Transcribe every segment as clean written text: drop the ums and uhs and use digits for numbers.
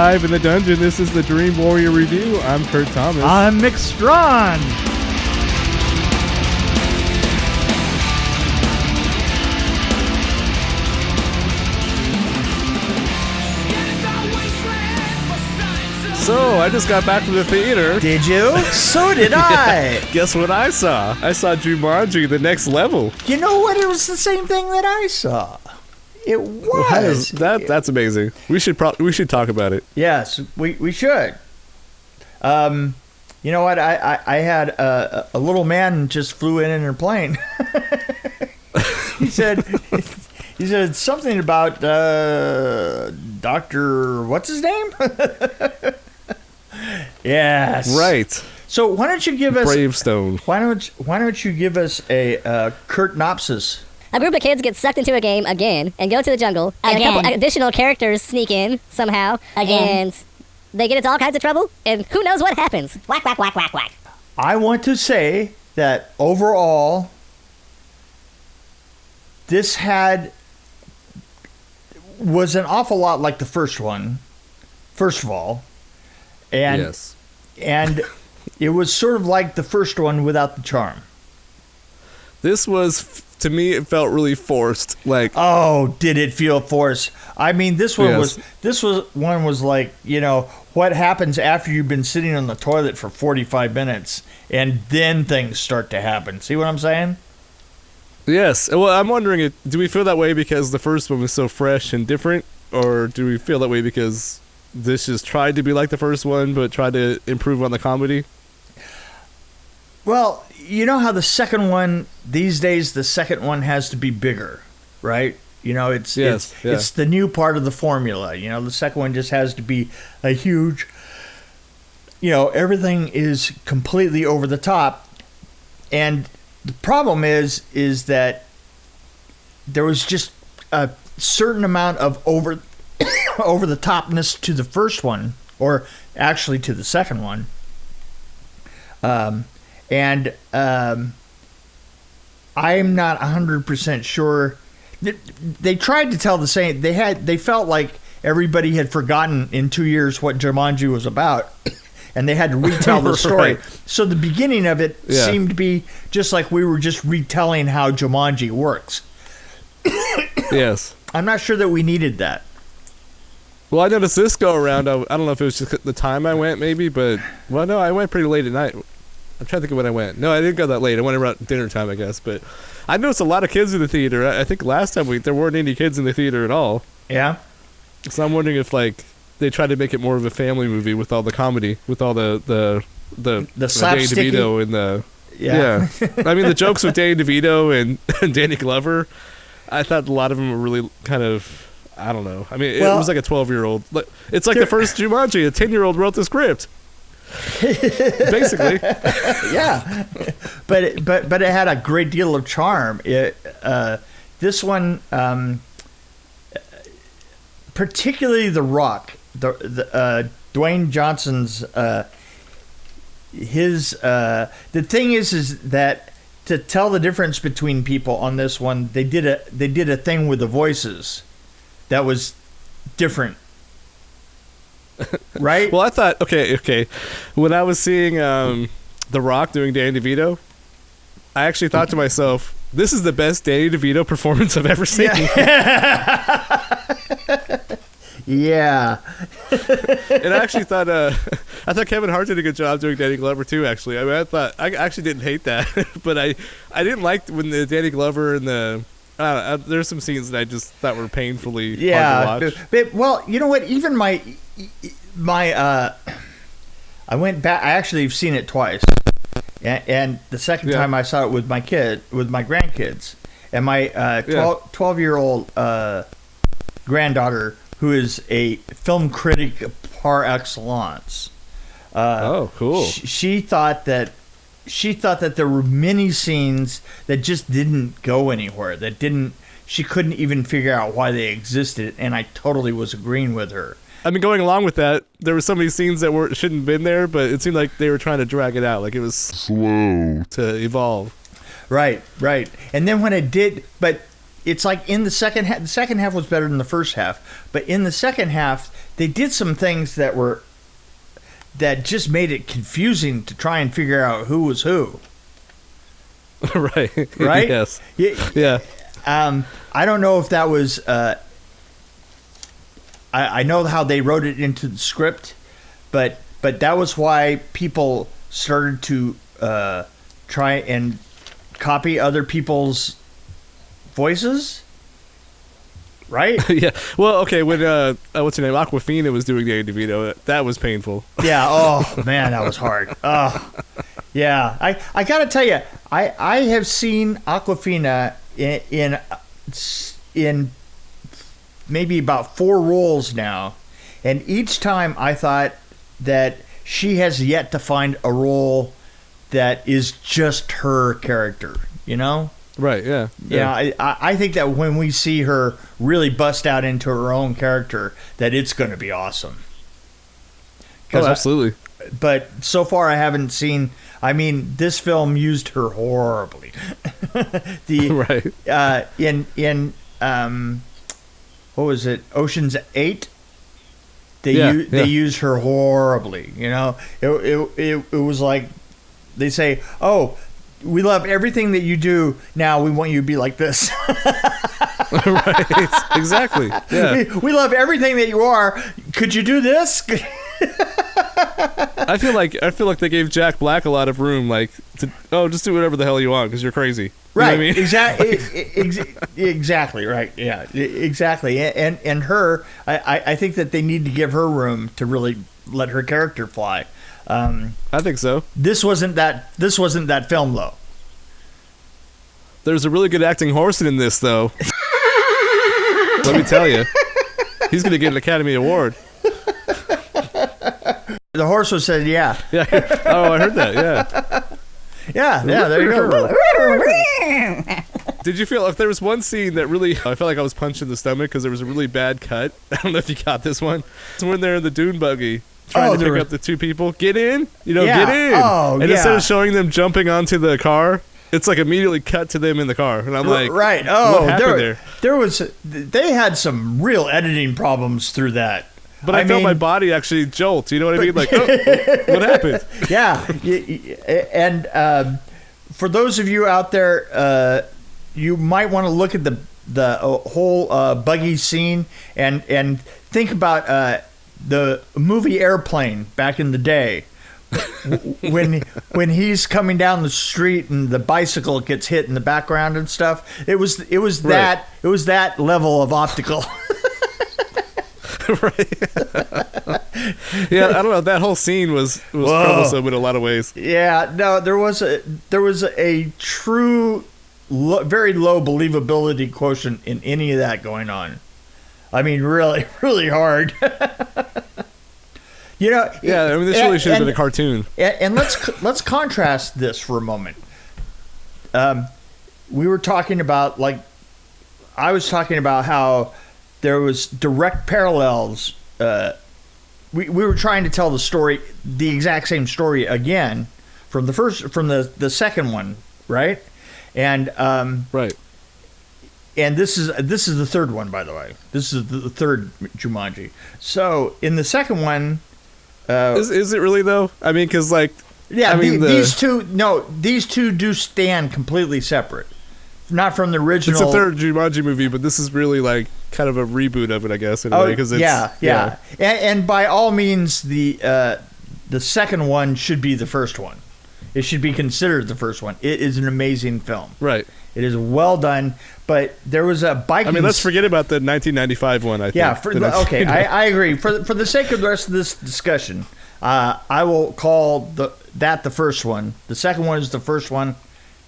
live in the dungeon. This is the Dream Warrior Review. I'm Kurt Thomas. I'm Mick Strawn. So, I just got back from the theater. Did you? So did I. Guess what I saw? I saw Jumanji, The Next Level. You know what? It was the same thing that I saw. It was. That's amazing. We should talk about it. Yes, we should. You know what? I had a little man just flew in a plane. He said something about Dr. What's his name? Yes. Right. So why don't you give us Bravestone? Why don't you give us a Kurt Nopsis? A group of kids get sucked into a game again and go to the jungle. And a couple additional characters sneak in somehow. And they get into all kinds of trouble. And who knows what happens. Whack, whack, whack, whack, whack. I want to say that overall, this was an awful lot like the first one, first of all. And, yes. And it was sort of like the first one without the charm. This was, to me, it felt really forced. Like, oh, did it feel forced? I mean, this one was like, you know, what happens after you've been sitting on the toilet for 45 minutes and then things start to happen. See what I'm saying? Yes. Well, I'm wondering, do we feel that way because the first one was so fresh and different, or do we feel that way because this just tried to be like the first one but tried to improve on the comedy? Well, you know how the second one, these days, the second one has to be bigger, right? You know, it's the new part of the formula. You know, the second one just has to be a huge, you know, everything is completely over the top. And the problem is that there was just a certain amount of over the topness to the first one, or actually to the second one. And I'm not 100% sure. They tried to tell the same. They felt like everybody had forgotten in 2 years what Jumanji was about, and they had to retell the story. Right. So the beginning of it seemed to be just like we were just retelling how Jumanji works. Yes. I'm not sure that we needed that. Well, I noticed this go around. I don't know if it was just the time I went, maybe, but well, no, I went pretty late at night. I'm trying to think of when I went. No, I didn't go that late. I went around dinner time, I guess. But I noticed a lot of kids in the theater. I think last time there weren't any kids in the theater at all. Yeah. So I'm wondering if they tried to make it more of a family movie with all the comedy, with all the slapsticky Danny DeVito and the I mean the jokes with Danny DeVito and Danny Glover. I thought a lot of them were really kind of, I don't know. I mean, it was like a 12-year-old. It's like the first Jumanji. A 10-year-old wrote the script. Basically. Yeah. But it had a great deal of charm. This one, particularly The Rock, the Dwayne Johnson's, the thing is that to tell the difference between people on this one, they did a thing with the voices that was different. Right? Well, I thought, okay. When I was seeing The Rock doing Danny DeVito, I actually thought to myself, this is the best Danny DeVito performance I've ever seen. Yeah. And I actually thought Kevin Hart did a good job doing Danny Glover too, actually. I mean, I actually didn't hate that, but I didn't like when the Danny Glover and the there's some scenes that I just thought were painfully hard to watch. But, well, you know what? Even my I went back. I actually have seen it twice, and the second time I saw it with my grandkids, and my 12-year-old granddaughter, who is a film critic par excellence. Oh, cool! She thought that there were many scenes that just didn't go anywhere. She couldn't even figure out why they existed, and I totally was agreeing with her. I mean, going along with that, there were so many scenes that shouldn't have been there, but it seemed like they were trying to drag it out, like it was slow to evolve. Right. And then when it did, but it's like in the second half was better than the first half, but in the second half, they did some things that just made it confusing to try and figure out who was who. Right. Right. Yes. Yeah. I don't know if that was. I know how they wrote it into the script, but that was why people started to try and copy other people's voices. Right? Yeah. Well, okay. When what's her name? Aquafina was doing Danny DeVito. That was painful. Yeah. Oh man, that was hard. Oh, yeah. I gotta tell you, I have seen Aquafina in maybe about 4 roles now, and each time I thought that she has yet to find a role that is just her character. You know? Right, yeah. I think that when we see her really bust out into her own character, that it's going to be awesome. Oh, absolutely. But so far I haven't seen... I mean, this film used her horribly. Right. In what was it? Ocean's 8? They used her horribly, you know? It was like... They say, oh... We love everything that you do. Now we want you to be like this. Right. Exactly. Yeah. We love everything that you are. Could you do this? I feel like they gave Jack Black a lot of room, like, just do whatever the hell you want because you're crazy. You right. know what I mean? Exactly. Right. Yeah. Exactly. And her, I think that they need to give her room to really let her character fly. I think so. This wasn't that film though. There's a really good acting horse in this though. Let me tell you, he's gonna get an Academy Award. The horse was said, yeah. Yeah. Oh, I heard that. Yeah. Yeah. There you go. Did you feel if there was one scene that really I felt like I was punched in the stomach because there was a really bad cut? I don't know if you got this one. It's when they're in the dune buggy. Trying to pick up the 2 people. Get in. Get in. Oh, and instead of showing them jumping onto the car, it's like immediately cut to them in the car. And I'm like, right. Oh, what happened there? They had some real editing problems through that. But I felt my body actually jolt. You know what I mean? Like, what happened? Yeah. And for those of you out there, you might want to look at the whole buggy scene and think about the movie Airplane back in the day, when he's coming down the street and the bicycle gets hit in the background and stuff. It was right. that level of optical. Right. Yeah, I don't know. That whole scene was troublesome in a lot of ways. Yeah, no, there was a true very low believability quotient in any of that going on. I mean, really, really hard. You know. Yeah, I mean, this really should have been a cartoon. And let's contrast this for a moment. We were talking about, like, I was talking about how there was direct parallels. We were trying to tell the story, the exact same story again from the second one, right? And right. And this is the third one, by the way. This is the third Jumanji. So in the second one, is it really though? I mean, because like, yeah, these two do stand completely separate, not from the original. It's a third Jumanji movie, but this is really like kind of a reboot of it, I guess. In a way, 'cause it's, yeah. And by all means, the second one should be the first one. It should be considered the first one. It is an amazing film. Right. It is well done, but there was a biking... I mean, let's forget about the 1995 one, I think. Yeah, okay, I agree. For the sake of the rest of this discussion, I will call that the first one. The second one is the first one,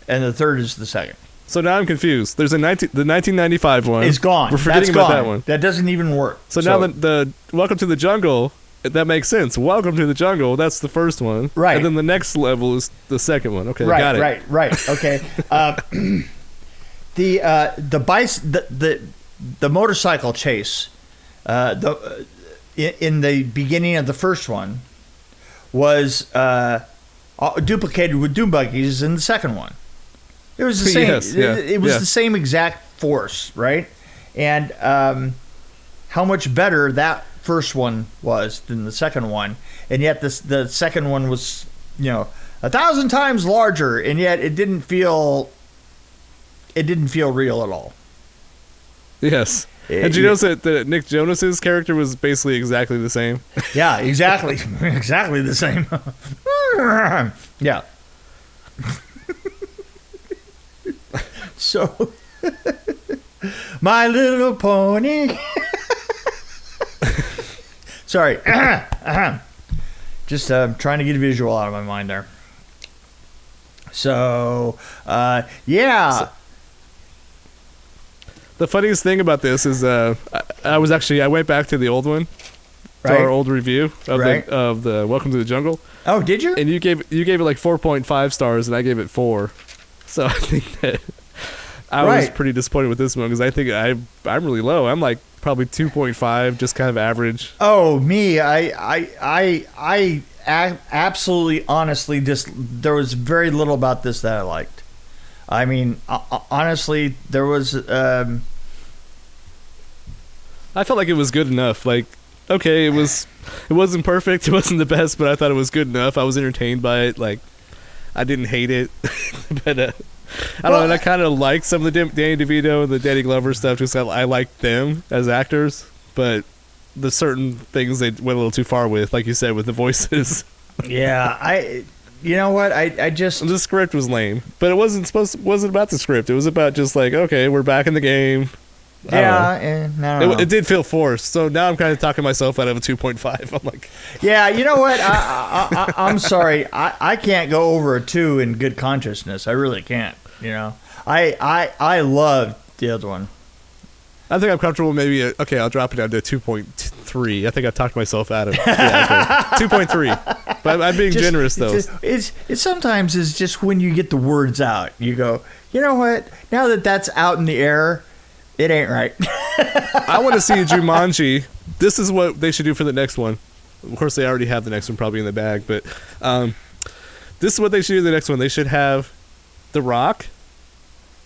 and the third is the second. So now I'm confused. There's the 1995 one. It's gone. We're forgetting about that one. That doesn't even work. So now the Welcome to the Jungle... That makes sense. Welcome to the Jungle. That's the first one, right? And then the next level is the second one. Okay, got it. Right. Okay. The motorcycle chase, in the beginning of the first one, was duplicated with dune buggies in the second one. It was the same. Yes, yeah, it was the same exact force, right? And how much better that first one was than the second one, and yet the second one was 1,000 times larger, and yet it didn't feel real at all. Yes. Did you notice that Nick Jonas's character was basically exactly the same? Yeah, exactly. Exactly the same. Yeah. So, My Little Pony. Sorry. Just trying to get a visual out of my mind there. So, yeah. The funniest thing about this is I went back to the old one, to our old review of the Welcome to the Jungle. Oh, did you? And you gave it like 4.5 stars, and I gave it 4. So I think that I was pretty disappointed with this one because I think I'm really low. I'm like probably 2.5, just kind of average. Oh, me, I absolutely, honestly, there was very little about this that I liked. I mean, honestly, there was. I felt like it was good enough. Like, okay, it wasn't perfect. It wasn't the best, but I thought it was good enough. I was entertained by it. Like, I didn't hate it, but I don't know. And I kind of liked some of the Danny DeVito and the Danny Glover stuff. Just I liked them as actors, but the certain things they went a little too far with, like you said, with the voices. Yeah, you know what? I just the script was lame, but it wasn't about the script. It was about just like, okay, we're back in the game. Yeah, it did feel forced. So now I'm kind of talking myself out of a 2.5. I'm like, yeah, you know what? I'm sorry. I can't go over a 2 in good consciousness. I really can't. I loved the other one. I think I'm comfortable. Maybe I'll drop it down to 2.3. I think I've talked myself out of 2.3. But I'm being generous though. It's sometimes it's just when you get the words out, you go, you know what? Now that that's out in the air, it ain't right. I want to see Jumanji. This is what they should do for the next one. Of course, they already have the next one probably in the bag, but this is what they should do the next one. They should have The Rock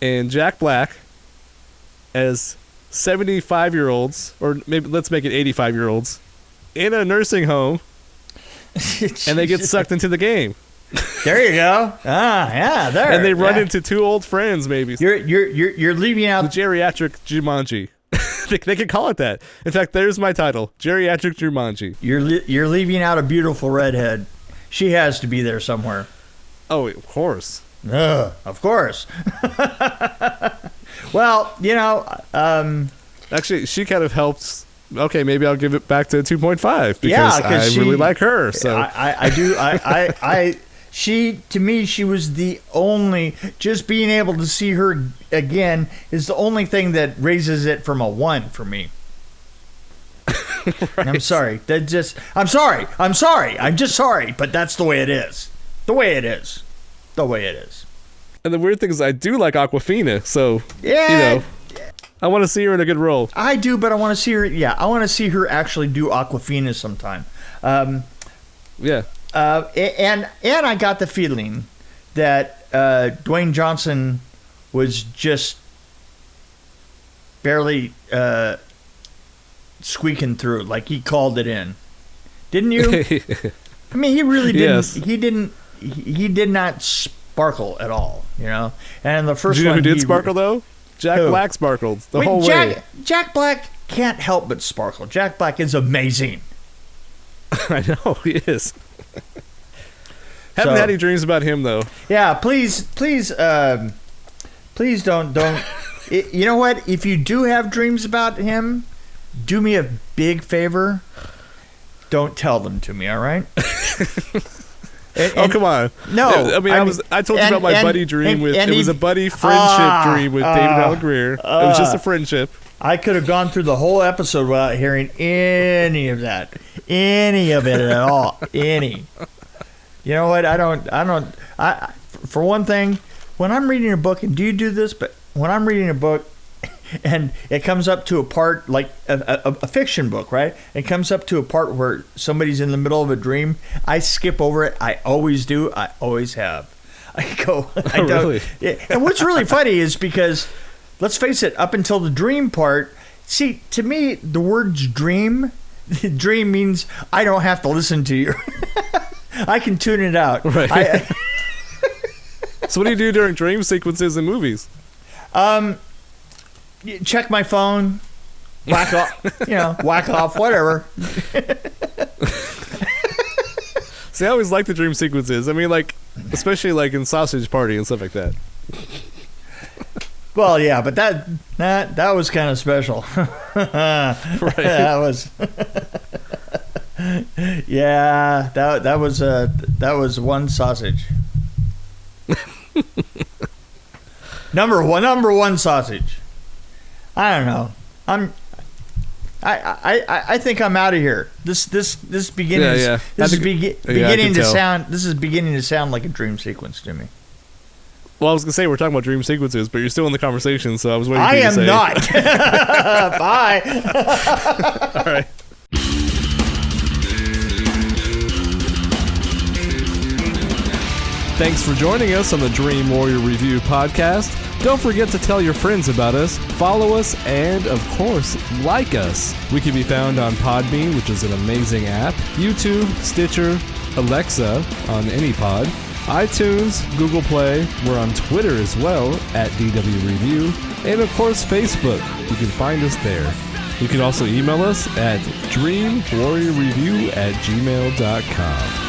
and Jack Black as 75-year-olds, or maybe let's make it 85-year-olds, in a nursing home, and they get sucked into the game. There you go. Yeah, there. And they run into 2 old friends, maybe. You're leaving out the geriatric Jumanji. they could call it that. In fact, there's my title: Geriatric Jumanji. You're leaving out a beautiful redhead. She has to be there somewhere. Oh, of course. Of course. Well, actually, she kind of helps. Okay, maybe I'll give it back to 2.5 because I really like her. So I do. She, to me, she was the only. Just being able to see her again is the only thing that raises it from a 1 for me. Right. I'm sorry. I'm sorry. I'm just sorry, but that's the way it is. The way it is. And the weird thing is, I do like Awkwafina, so I want to see her in a good role. I do, but I want to see her. Yeah, I want to see her actually do Awkwafina sometime. Yeah. And I got the feeling that Dwayne Johnson was just barely squeaking through, like he called it in. Didn't you? I mean, he really didn't. Yes. He did not sparkle at all, And the first one, who did sparkle though? Jack Black sparkled the whole way. Jack Black can't help but sparkle. Jack Black is amazing. I know he is. Haven't had any dreams about him though. Yeah, please don't. You know what? If you do have dreams about him, do me a big favor. Don't tell them to me. All right. Come on! No, I mean, I told you about my buddy dream it was a buddy friendship dream with David Alan Grier. It was just a friendship. I could have gone through the whole episode without hearing any of that, any of it at all, any. You know what? For one thing, when I'm reading a book, and do you do this? But when I'm reading a book, and it comes up to a part like a fiction book, right? It comes up to a part where somebody's in the middle of a dream. I skip over it. I always do. I always have. I go. I don't. Really? Yeah. And what's really funny is because, let's face it, up until the dream part, see, to me, the words dream dream means I don't have to listen to you. I can tune it out. Right. So what do you do during dream sequences in movies? Check my phone, whack off, whatever. See, I always like the dream sequences. I mean, like, especially like in Sausage Party and stuff like that. Well, yeah, but that was kind of special. Right. That was. Yeah, that was one sausage. Number one sausage. I don't know. I think I'm out of here. This beginning. Yeah. This is beginning to sound. This is beginning to sound like a dream sequence to me. Well, I was gonna say we're talking about dream sequences, but you're still in the conversation, so I was waiting for you to say. I am not. Bye. All right. Thanks for joining us on the Dream Warrior Review podcast. Don't forget to tell your friends about us, follow us, and, of course, like us. We can be found on Podbean, which is an amazing app, YouTube, Stitcher, Alexa on any pod, iTunes, Google Play. We're on Twitter as well, at DW Review, and, of course, Facebook. You can find us there. You can also email us at dreamwarriorreview@gmail.com.